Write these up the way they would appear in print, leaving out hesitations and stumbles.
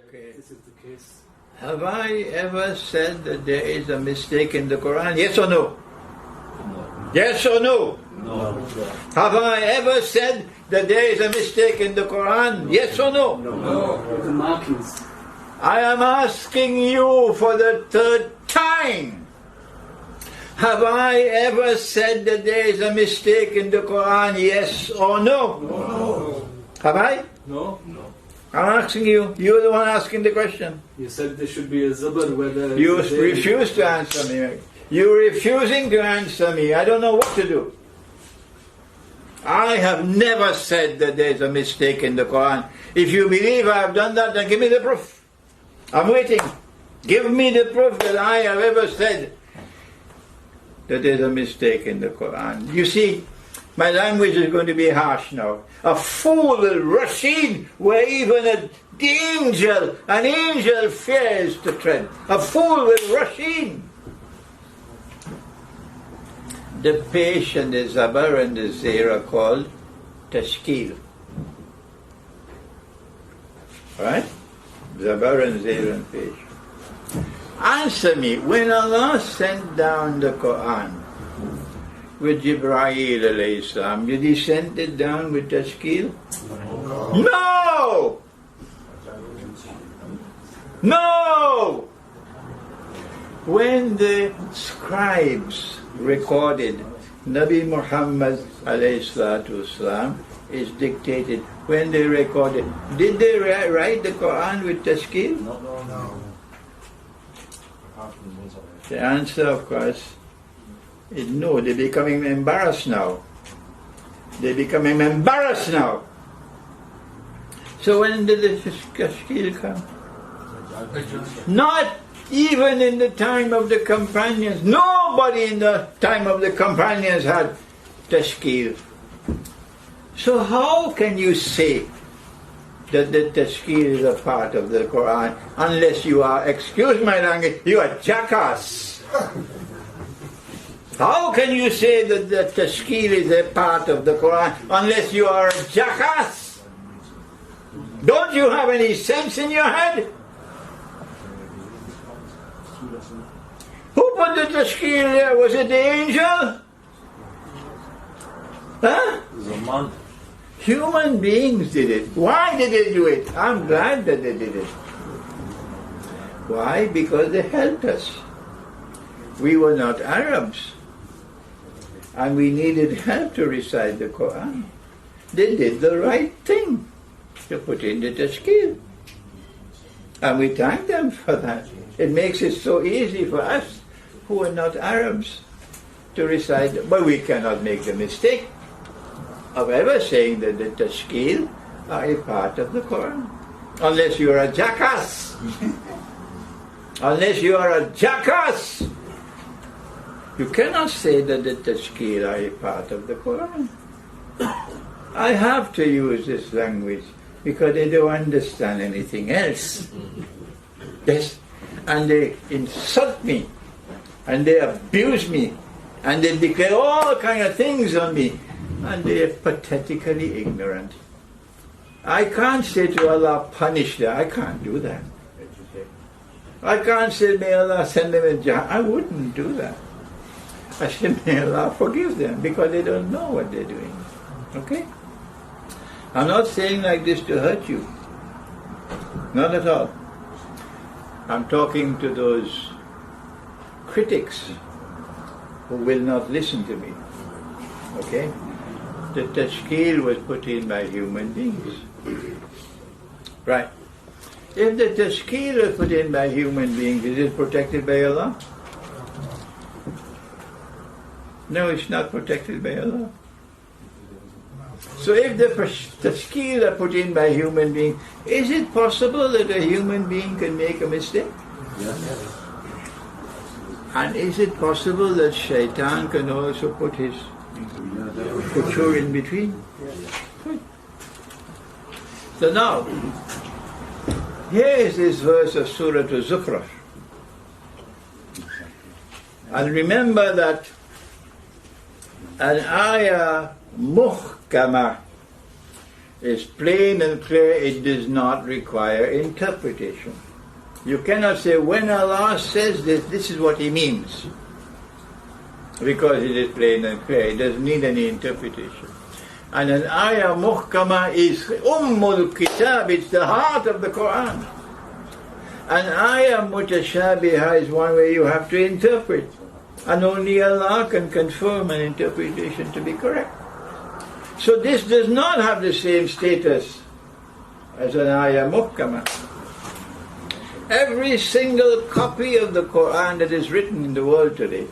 Okay. This is the case. Have I ever said that there is a mistake in the Quran? Yes or no? No. Yes or no? No. Have I ever said that there is a mistake in the Quran? Yes or no? No. The markings. I am asking you for the third time. Have I ever said that there is a mistake in the Quran? Yes or no? No. Have I? No. No. I'm asking you. You're the one asking the question. You said there should be a zabar whether... You refuse to answer me. You're refusing to answer me. I don't know what to do. I have never said that there's a mistake in the Quran. If you believe I have done that, then give me the proof. I'm waiting. Give me the proof that I have ever said that there's a mistake in the Quran. You see, my language is going to be harsh now. A fool will rush in where even an angel fears to tread. A fool will rush in. The pesh and the zabar and the zair are called tashkil. Right? Zabar and zair and pesh. Answer me, when Allah sent down the Quran with Jibreel alayhi salam, did He send it down with tashkil? No! No! When the scribes recorded Nabi Muhammad alayhi salatu wasalam is dictated, when they recorded, did they write the Quran with tashkil? No. The answer, of course, is no. They're becoming embarrassed now. They're becoming embarrassed now. So when did the tashkil come? Not even in the time of the companions. Nobody in the time of the companions had tashkil. So how can you say that the tashkil is a part of the Quran unless you are, excuse my language, you are jackass? How can you say that the tashkil is a part of the Quran unless you are a jackass? Don't you have any sense in your head? Who put the tashkil there? Was it the angel? Huh? Human beings did it. Why did they do it? I'm glad that they did it. Why? Because they helped us. We were not Arabs. And we needed help to recite the Quran. They did the right thing to put in the tashkil. And we thank them for that. It makes it so easy for us who are not Arabs to recite. But we cannot make the mistake of ever saying that the tashkil are a part of the Quran. Unless you are a jackass. Unless you are a jackass. You cannot say that the tashkil are a part of the Quran. I have to use this language because they don't understand anything else. Yes. And they insult me. And they abuse me. And they declare all kind of things on me. And they are pathetically ignorant. I can't say to Allah, punish them. I can't do that. I can't say, may Allah send them in Jahannam. I wouldn't do that. I said, may Allah forgive them, because they don't know what they're doing. Okay? I'm not saying like this to hurt you. Not at all. I'm talking to those critics who will not listen to me. Okay? The tashkil was put in by human beings. Right. If the tashkil was put in by human beings, is it protected by Allah? No, it's not protected by Allah. So if the tashkil are put in by human beings, is it possible that a human being can make a mistake? Yes. And is it possible that shaitan can also put his couture in between? Good. So now, here is this verse of Surah Al-Zukhruf. And remember that an ayah muhkama is plain and clear, it does not require interpretation. You cannot say, when Allah says this, this is what He means. Because it is plain and clear, it doesn't need any interpretation. And an ayah muhkama is ummul kitab, it's the heart of the Quran. An ayah mutashabiha is one where you have to interpret. And only Allah can confirm an interpretation to be correct. So this does not have the same status as an ayah muhkama. Every single copy of the Quran that is written in the world today,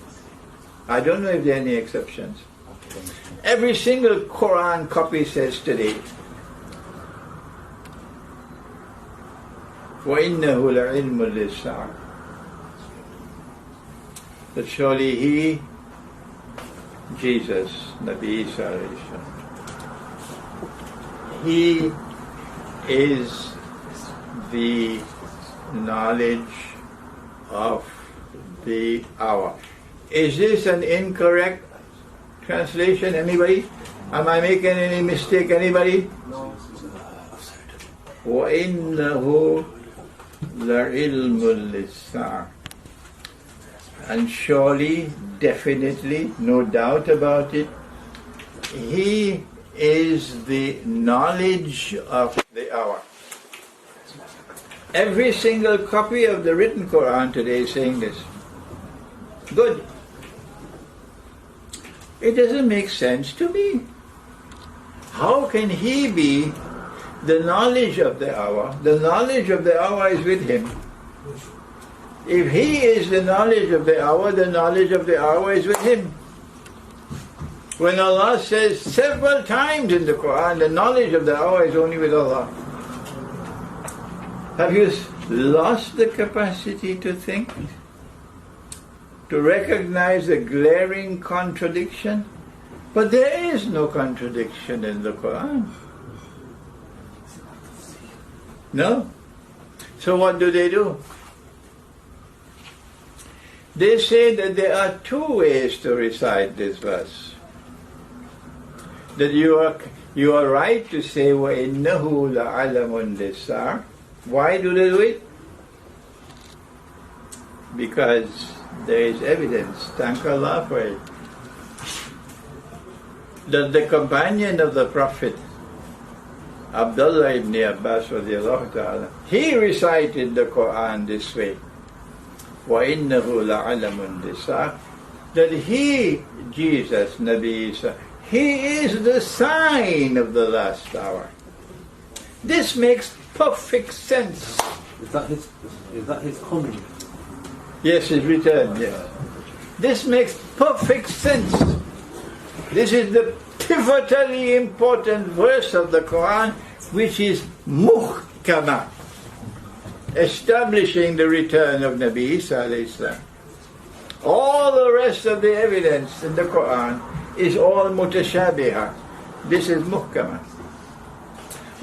I don't know if there are any exceptions, every single Quran copy says today, وَإِنَّهُ لَعِلْمٌ لِلسَّاعَةِ, that surely He, Jesus, Nabi Isa alayhi salam, He is the knowledge of the hour. Is this an incorrect translation? Anybody? Am I making any mistake? Anybody? وَإِنَّهُ لَعِلْمٌ لِلسَّاعَةِ, and surely, definitely, no doubt about it, He is the knowledge of the hour. Every single copy of the written Quran today is saying this. Good. It doesn't make sense to me. How can He be the knowledge of the hour? The knowledge of the hour is with Him. If He is the knowledge of the hour is with Him. When Allah says several times in the Quran, the knowledge of the hour is only with Allah. Have you lost the capacity to think? To recognize the glaring contradiction? But there is no contradiction in the Quran. No? So what do? They say that there are two ways to recite this verse. That you are right to say, وَإِنَّهُ لَعَلَمٌ لِلسَّاعَةِ. Why do they do it? Because there is evidence, thank Allah for it, that the companion of the Prophet, Abdullah ibn Abbas radiallahu ta'ala, he recited the Quran this way, وَإِنَّهُ لَعَلَمٌ لِلسَّاعَةِ, that He, Jesus, Nabi Isa, He is the sign of the last hour. This makes perfect sense. Is that his coming? Yes, his return, yes. This makes perfect sense. This is the pivotally important verse of the Quran, which is muhkama, establishing the return of Nabi Isa alayhi salam. All the rest of the evidence in the Quran is all mutashabiha. This is muhkama.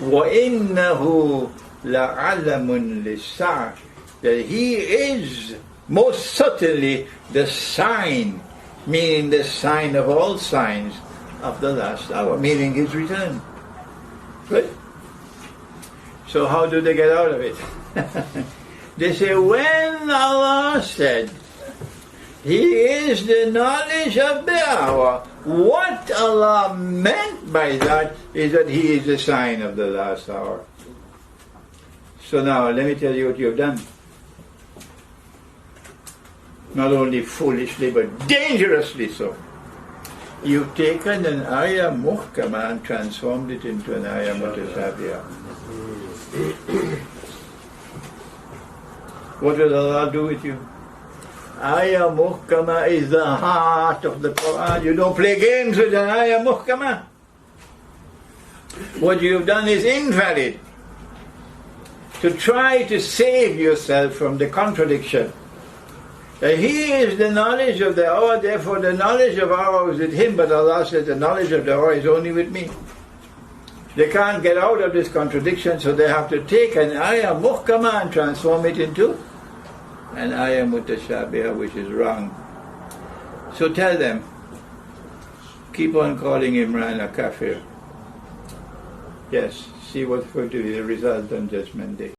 وَإِنَّهُ لَعَلَمٌ لِلسَّاعَةِ, that He is most certainly the sign, meaning the sign of all signs of the last hour, meaning His return. Good? So how do they get out of it? They say, when Allah said He is the knowledge of the hour, what Allah meant by that is that He is the sign of the last hour. So now, let me tell you what you've done. Not only foolishly, but dangerously so. You've taken an ayah muhkama and transformed it into an ayah mutashabiha. What will Allah do with you? Ayah muhkama is the heart of the Quran. You don't play games with an ayah muhkama. What you've done is invalid. To try to save yourself from the contradiction. He is the knowledge of the hour, therefore the knowledge of hour is with Him, but Allah says the knowledge of the hour is only with me. They can't get out of this contradiction, so they have to take an ayah muhkama and transform it into an ayah mutashabiha, which is wrong. So tell them, keep on calling Imran a kafir. Yes, see what's going to be the result on Judgment Day.